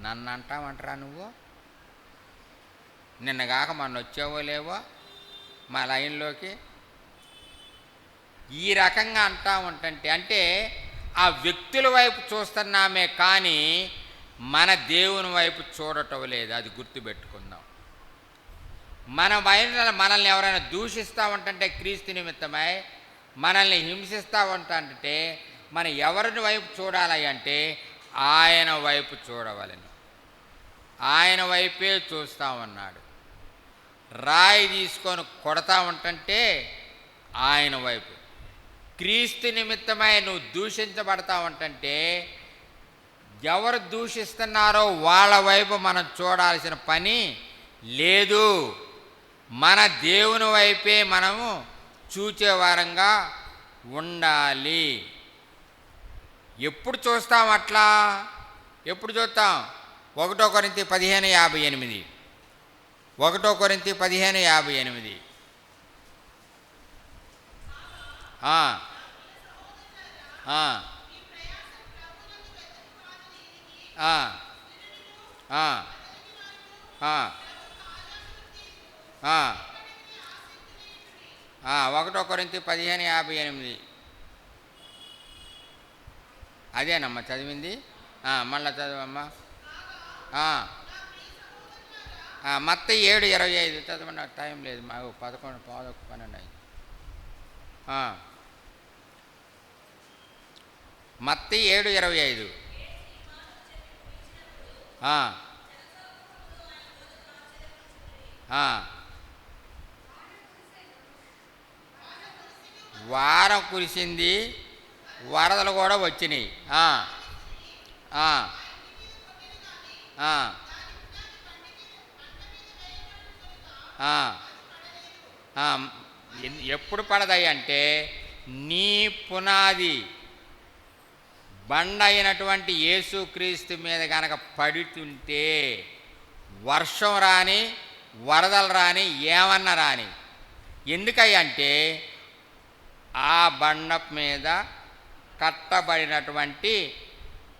Speaker 1: నన్ను అంటావంటరా నువ్వు? నిన్నగాక మొన్న వచ్చావో లేవో మా లైన్లోకి? ఈ రకంగా అంటా ఉంటంటే అంటే ఆ వ్యక్తుల వైపు చూస్తున్నామే కానీ మన దేవుని వైపు చూడటం లేదు. అది గుర్తుపెట్టుకుందాం. మనల్ని ఎవరైనా దూషిస్తూ ఉంటుంటే క్రీస్తు నిమిత్తమై మనల్ని హింసిస్తూ ఉంటుంటే మనం ఎవరిని వైపు చూడాలి అంటే ఆయన వైపు చూడవలెను. ఆయన వైపే చూస్తూ ఉన్నాడు. రాయి తీసుకొని కొడతా ఉంటుంటే ఆయన వైపు, క్రీస్తు నిమిత్తమై నువ్వు దూషించబడతా ఉంటుంటే ఎవరు దూషిస్తున్నారో వాళ్ళ వైపు మనం చూడాల్సిన పని లేదు. మన దేవుని వైపే మనము చూచేవారంగా ఉండాలి. ఎప్పుడు చూస్తాం అట్లా? ఎప్పుడు చూస్తాం? 1 కొరింథీ 15:58. 1 కొరింథీ 15:58. ఒకటో కొరింథీ 15:58. అదేనమ్మా చదివింది. మళ్ళా చదవమ్మా. మత్తయి 7:25 చదవండి. నాకు టైం లేదు, మాకు 11, 12 అయింది. మత్తయి 7:25. వారం కురిసింది, వరదలు కూడా వచ్చినాయి. ఎప్పుడు పడదాయి అంటే నీ పునాది బండ అయినటువంటి యేసుక్రీస్తు మీద కనుక పడుతుంటే వర్షం రాని, వరదలు రాని, ఏమన్నా రాని. ఎందుకంటే ఆ బండ మీద కట్టబడినటువంటి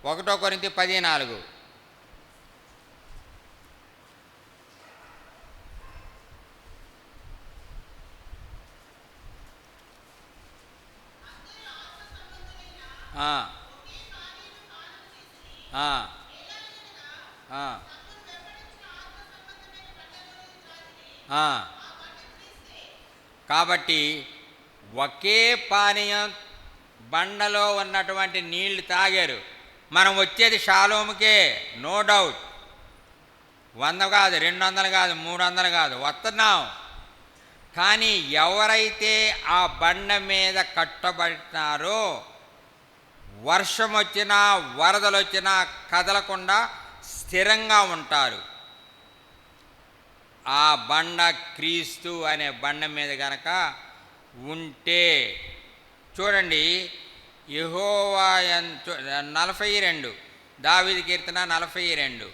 Speaker 1: 1 కొరింథీ 10:4. కాబట్టి ఒకే పానీయం బండలో ఉన్నటువంటి నీళ్లు తాగారు. మనం వచ్చేది షాలోముకే, నో డౌట్. 100 కాదు, 200 కాదు, 300 కాదు, వస్తున్నాం. కానీ ఎవరైతే ఆ బండ మీద కట్టబడినారో వర్షం వచ్చినా, వరదలు వచ్చినా కదలకుండా స్థిరంగా ఉంటారు. ఆ బండ క్రీస్తు అనే బండ మీద గనక ఉంటే చూడండి. యెహోవా 42, దావీదు కీర్తన 42.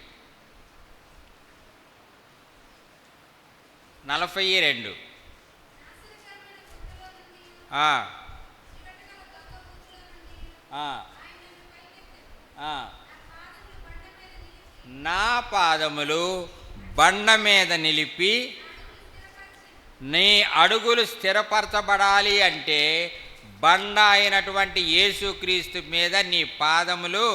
Speaker 1: 42. నా పాదములు బండ మీద నిలిపి నీ అడుగులు స్థిరపరచబడాలి అంటే బండ అయినటువంటి యేసుక్రీస్తు మీద నీ పాదములు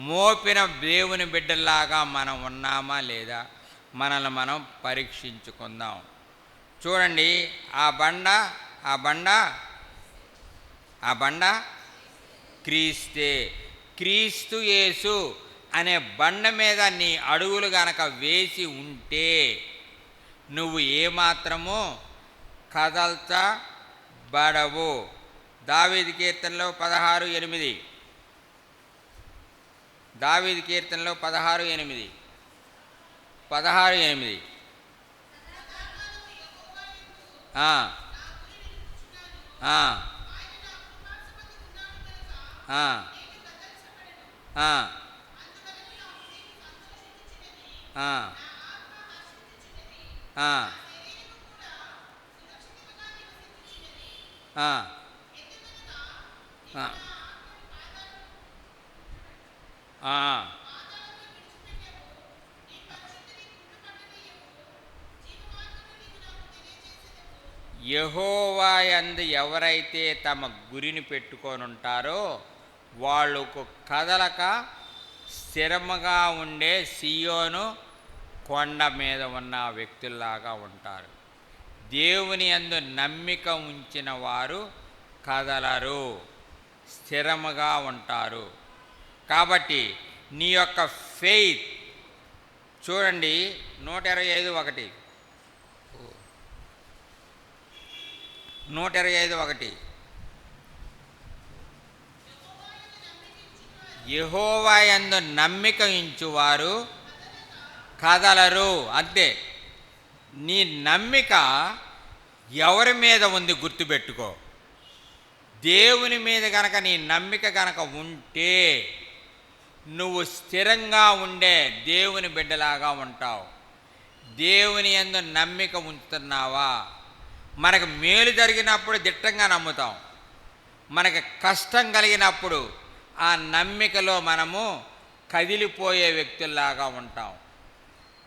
Speaker 1: మోపిన దేవుని బిడ్డల్లాగా మనం ఉన్నామా లేదా మనల్ని మనం పరీక్షించుకుందాం. చూడండి, ఆ బండ క్రీస్తే. క్రీస్తు యేసు అనే బండ మీద నీ అడుగులు గనక వేసి ఉంటే నువ్వు ఏమాత్రము కదల్చబడవు. దావీదు కీర్తనలో 16:8. దావీదు కీర్తనలో 16:8. 16:8. ఆ, ఆ, ఆ. యెహోవా యందు ఎవరైతే తమ గురిని పెట్టుకొని ఉంటారో వాళ్ళకు కదలక స్థిరముగా ఉండే సియోను కొండ మీద ఉన్న వ్యక్తుల్లాగా ఉంటారు. దేవుని యందు నమ్మిక ఉంచిన వారు కదలరు, స్థిరముగా ఉంటారు. కాబట్టి నీ యొక్క ఫెయిత్ చూడండి, 125:1, 125:1, యెహోవా యందు నమ్మిక ఉంచువారు కదలరు. అంతే. నీ నమ్మిక ఎవరి మీద ఉంది గుర్తుపెట్టుకో. దేవుని మీద గనక నీ నమ్మిక గనక ఉంటే నువ్వు స్థిరంగా ఉండే దేవుని బిడ్డలాగా ఉంటావు. దేవుని యందు నమ్మిక ఉంచుతున్నావా? మనకు మేలు జరిగినప్పుడు దిట్టంగా నమ్ముతాం. మనకు కష్టం కలిగినప్పుడు ఆ నమ్మికలో మనము కదిలిపోయే వ్యక్తుల్లాగా ఉంటాం.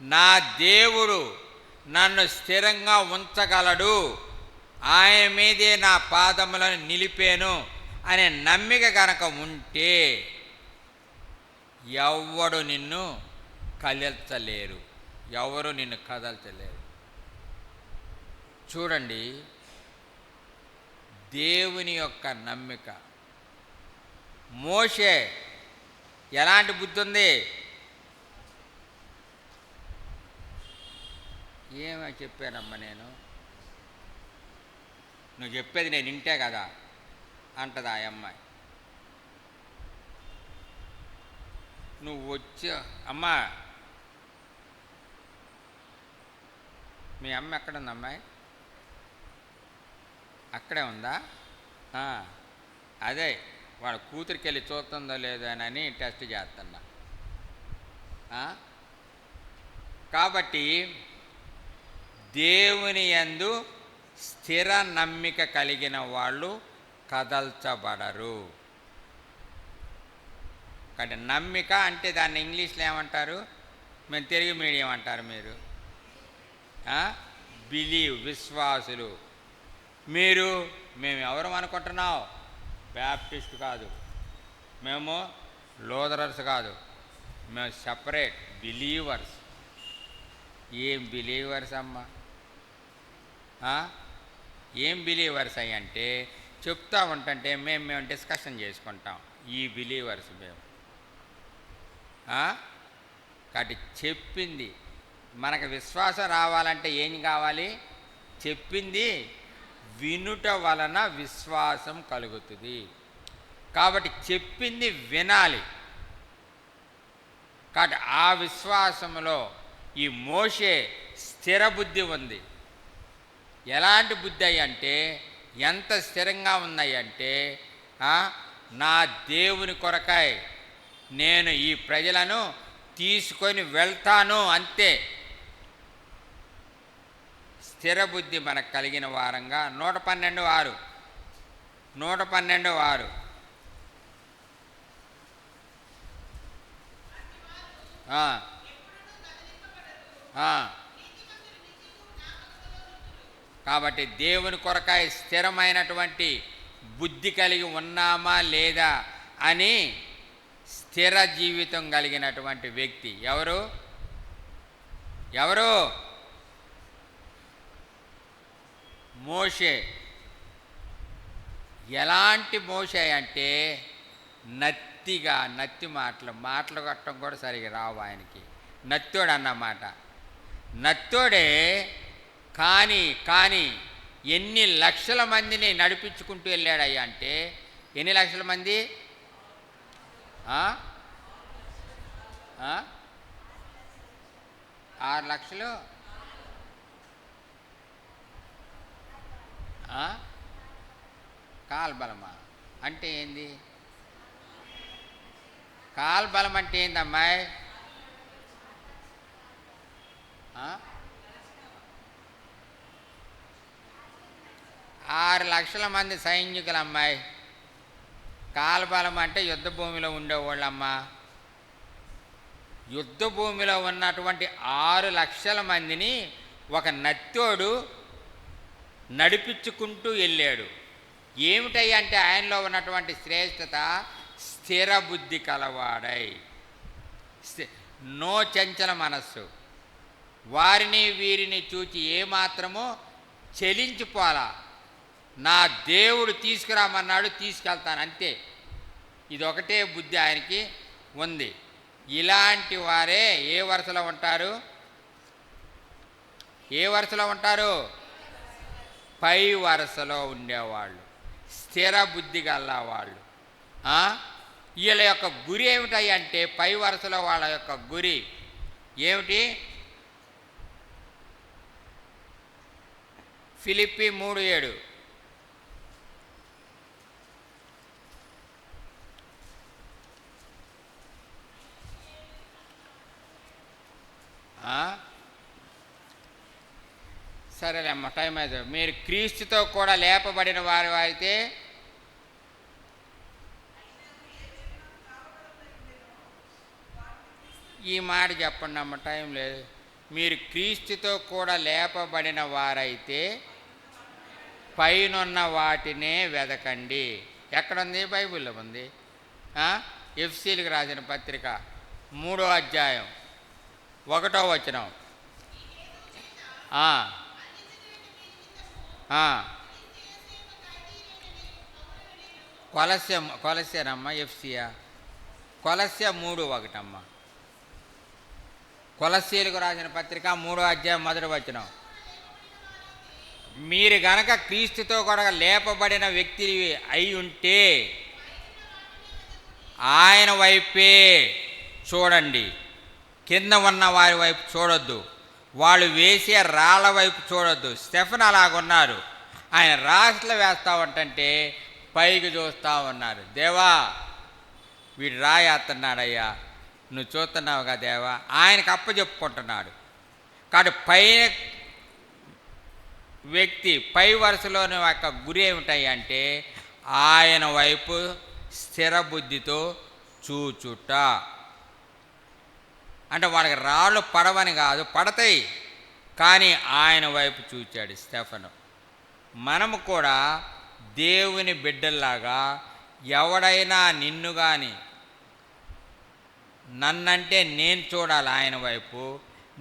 Speaker 1: నా దేవుడు నన్ను స్థిరంగా ఉంచగలడు, ఆయన మీదే నా పాదములను నిలిపేను అనే నమ్మిక కనుక ఉంటే ఎవ్వడు నిన్ను కదల్చలేరు, ఎవరు నిన్ను కదల్చలేరు. చూడండి, దేవుని యొక్క నమ్మిక. మోషే ఎలాంటి బుద్ధి ఉంది? ఏమో చెప్పానమ్మా నేను, నువ్వు చెప్పేది నేను వింటే కదా అంటది ఆ అమ్మాయి. నువ్వు వచ్చా అమ్మా, మీ అమ్మ ఎక్కడుంది అమ్మాయి? అక్కడే ఉందా? అదే వాళ్ళ కూతురికి వెళ్ళి చూస్తుందో లేదో అని టెస్ట్ చేస్తున్నా. కాబట్టి దేవుని యందు స్థిర నమ్మిక కలిగిన వాళ్ళు కదల్చబడరు. కాబట్టి నమ్మిక అంటే దాన్ని ఇంగ్లీష్లో ఏమంటారు? మేము తెలుగు మీడియం అంటారు మీరు. బిలీవ్, విశ్వాసులు. మేము ఎవరు అనుకుంటున్నావు? బ్యాప్టిస్ట్ కాదు, మేము లూథరన్స్ కాదు, మేము సెపరేట్ బిలీవర్స్. ఏం బిలీవర్స్ అమ్మా? ఏం బిలీవర్స్ అయ్యి అంటే చెప్తా ఉంటుంటే మేము డిస్కషన్ చేసుకుంటాం. ఈ బిలీవర్స్ మేము. కాబట్టి చెప్పింది మనకు విశ్వాసం రావాలంటే ఏం కావాలి? చెప్పింది వినుట వలన విశ్వాసం కలుగుతుంది. కాబట్టి చెప్పింది వినాలి. కాబట్టి ఆ విశ్వాసంలో ఈ మోషే స్థిర బుద్ధి ఉంది. ఎలాంటి బుద్ధి అంటే ఎంత స్థిరంగా ఉన్నాయంటే నా దేవుని కొరకై నేను ఈ ప్రజలను తీసుకొని వెళ్తాను, అంతే. స్థిర బుద్ధి మనకు కలిగిన వారంగా 112:6, 112:6. కాబట్టి దేవుని కొరకాయ స్థిరమైనటువంటి బుద్ధి కలిగి ఉన్నామా లేదా అని స్థిర జీవితం కలిగినటువంటి వ్యక్తి ఎవరు? మోషే. ఎలాంటి మోషే అంటే నత్తి మాటలు కట్టడం కూడా సరిగా రావు ఆయనకి. నత్తోడు అన్నమాట. నత్తోడే. కానీ ఎన్ని లక్షల మందిని నడిపించుకుంటూ వెళ్ళాడయ్యా అంటే ఎన్ని లక్షల మంది? 6 లక్షలు. కాల్బలమా అంటే ఏంది? కాల్బలం అంటే ఏందమ్మాయి? 6 లక్షల మంది సైనికులు అమ్మాయి. కాల్బలం అంటే యుద్ధ భూమిలో ఉండేవాళ్ళమ్మా. యుద్ధ భూమిలో ఉన్నటువంటి 6 లక్షల మందిని ఒక నత్తోడు నడిపించుకుంటూ వెళ్ళాడు. ఏమిటయ్యి అంటే ఆయనలో ఉన్నటువంటి శ్రేష్టత, స్థిర బుద్ధి కలవాడై, నో చంచల మనస్సు, వారిని వీరిని చూచి ఏమాత్రమో చెలించిపోలా. నా దేవుడు తీసుకురామన్నాడు, తీసుకెళ్తాను అంతే. ఇదొకటే బుద్ధి ఆయనకి ఉంది. ఇలాంటి వారే ఏ వరుసలో ఉంటారు? ఏ వరుసలో ఉంటారు? పై వరుసలో ఉండేవాళ్ళు, స్థిర బుద్ధి గల్లవాళ్ళు. వీళ్ళ యొక్క గురి ఏమిటాయి అంటే, పై వరుసలో వాళ్ళ యొక్క గురి ఏమిటి? ఫిలిప్పీ 3:7. సరేలేమ్మ, టైం అయితే మీరు క్రీస్తుతో కూడా లేపబడిన వారు అయితే ఈ మాట చెప్పండి అమ్మ, టైం లేదు. మీరు క్రీస్తుతో కూడా లేపబడిన వారైతే పైనున్న వాటినే వెదకండి. ఎక్కడుంది? బైబిల్లో ఉంది. ఎఫ్సీలకు రాసిన పత్రిక 3వ అధ్యాయం 1వ వచనం. కొలస్సేనమ్మా, ఎఫ్సీయా? కొలస్సే 3:1 అమ్మ. కొలస్సీలకు రాసిన పత్రిక 3వ అధ్యాయం 1వ వచనం. మీరు గనక క్రీస్తుతో కూడా లేపబడిన వ్యక్తి అయి ఉంటే ఆయన వైపే చూడండి, కింద ఉన్న వారి వైపు చూడొద్దు, వాళ్ళు వేసే రాళ్ళ వైపు చూడొద్దు. స్టెఫెన్ అలాగున్నారు. ఆయన రాళ్ళు వేస్తూ ఉంటే పైకి చూస్తూ ఉన్నారు. దేవా, వీడు రాయేస్తున్నాడయ్యా, నువ్వు చూస్తున్నావుగా దేవా, ఆయనకు అప్పచెప్పుకుంటున్నాడు. కాబట్టి పై వ్యక్తి, పై వరుసలోని యొక్క గురి ఏమిటాయి అంటే, ఆయన వైపు స్థిర బుద్ధితో చూచుట. అంటే వాడికి రాళ్ళు పడవని కాదు, పడతాయి, కానీ ఆయన వైపు చూచాడు స్టెఫెను. మనము కూడా దేవుని బిడ్డల్లాగా, ఎవడైనా నిన్ను కానీ, నన్నంటే నేను చూడాలి ఆయన వైపు,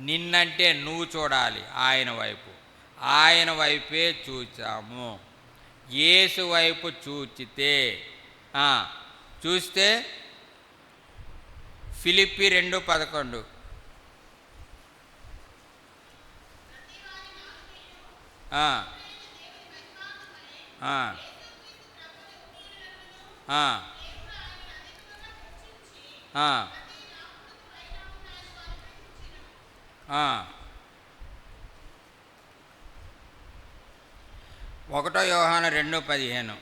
Speaker 1: నిన్నంటే నువ్వు చూడాలి ఆయన వైపు. ఆయన వైపే చూచాము. యేసు వైపు చూచితే, చూస్తే ఫిలిప్పీ 2:11. ఒకటో యోహాను 2:15.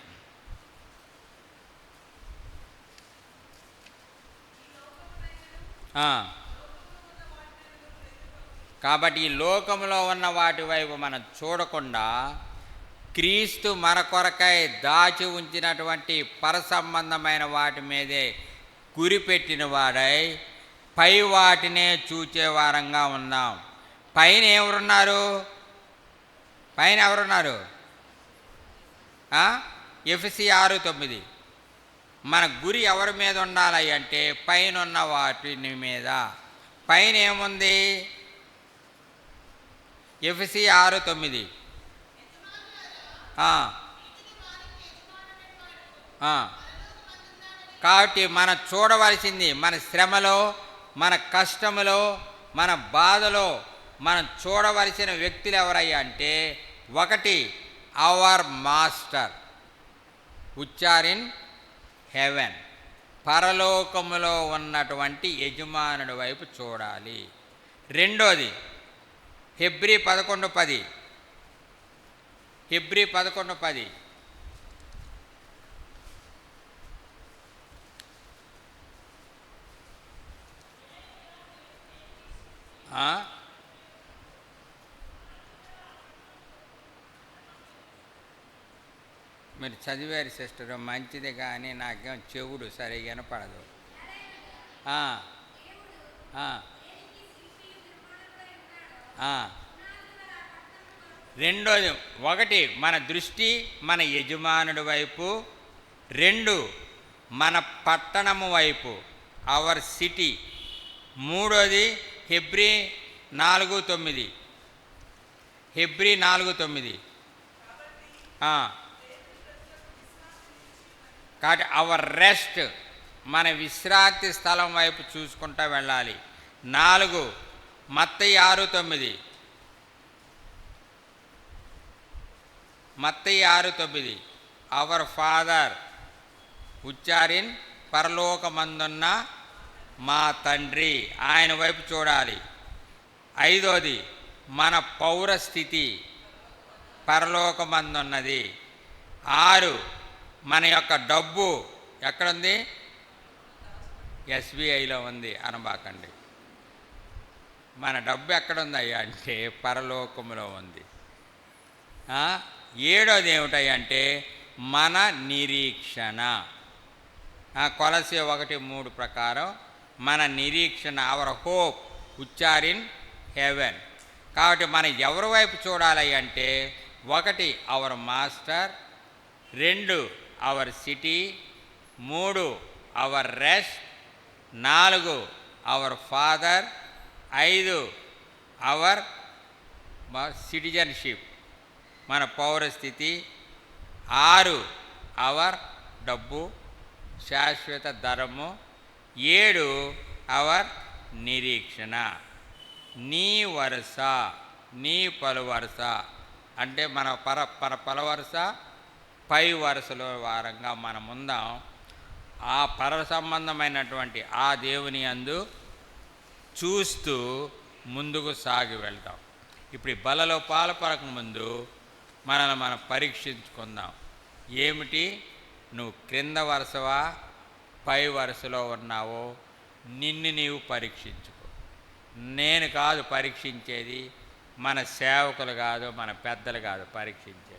Speaker 1: కాబట్టి ఈ లోకంలో ఉన్న వాటి వైపు మనం చూడకుండా, క్రీస్తు మన కొరకై దాచి ఉంచినటువంటి పరసంబంధమైన వాటి మీదే గురిపెట్టిన వాడై పై వాటినే చూచే వారంగా ఉన్నాం. పైన ఎవరున్నారు? పైన ఎవరున్నారు? ఎఫెసీ 6:9. మన గురి ఎవరి మీద ఉండాలి అంటే, పైన ఉన్న వాటిని మీద. పైన ఏముంది? ఎఫెసీ 6:9. కాబట్టి మనం చూడవలసింది, మన శ్రమలో, మన కష్టములో, మన బాధలో మనం చూడవలసిన వ్యక్తులు ఎవరయ్యా అంటే, ఒకటి our master which are in heaven, పరలోకములో ఉన్నటువంటి యజమానుడి వైపు చూడాలి. రెండోది హెబ్రీ 11:10. హెబ్రీ 11:10. మీరు చదివారు సిస్టర్, మంచిది, కానీ నాకేం చెవుడు సరిగా వినపడదు. ఆ, ఆ, ఆ. రెండోది, ఒకటి మన దృష్టి మన యజమానుడి వైపు, రెండు మన పట్టణము వైపు, అవర్ సిటీ. మూడోది హెబ్రీ 4:9. హెబ్రీ 4:9. కాబట్టి అవర్ రెస్ట్, మన విశ్రాంతి స్థలం వైపు చూసుకుంటూ వెళ్ళాలి. 4 మత్తయి 6:9. మత్తయి 6:9. అవర్ ఫాదర్ ఉచ్చారిన్ పరలోకమందున్న మా తండ్రి, ఆయన వైపు చూడాలి. 5వది మన పౌరస్థితి పరలోకమందున్నది. 6 మన యొక్క డబ్బు ఎక్కడుంది? ఎస్బీఐలో ఉంది అనబాకండి. మన డబ్బు ఎక్కడుందయ్యా అంటే పరలోకములో ఉంది. 7వది ఏమిటంటే మన నిరీక్షణ. కొలసీ 1:3 ప్రకారం మన నిరీక్షణ, అవర్ హోప్ ఉచ్చారిన్ హెవెన్. కాబట్టి మనం ఎవరి వైపు చూడాలి అంటే 1 our master, 2 our city, 3 our rest, 4 our father, 5 our citizenship మన పౌరస్థితి, 6 అవర్ డబ్బు శాశ్వత ధరము, 7 అవర్ నిరీక్షణ. నీ వరుస, నీ పలువరుస అంటే మన పలవరుస పై వరుసలో వారంగా మనం ఉందాం. ఆ పర సంబంధమైనటువంటి ఆ దేవుని యందు చూస్తూ ముందుకు సాగి వెళ్తాం. ఇప్పుడు ఈ బలలో పాలుపడక ముందు మనల్ని మనం పరీక్షించుకుందాం. ఏమిటి, నువ్వు క్రింద వరుసవా పై వరుసలో ఉన్నావో నిన్ను నీవు పరీక్షించుకో. నేను కాదు పరీక్షించేది, మన సేవకులు కాదు, మన పెద్దలు కాదు పరీక్షించేది.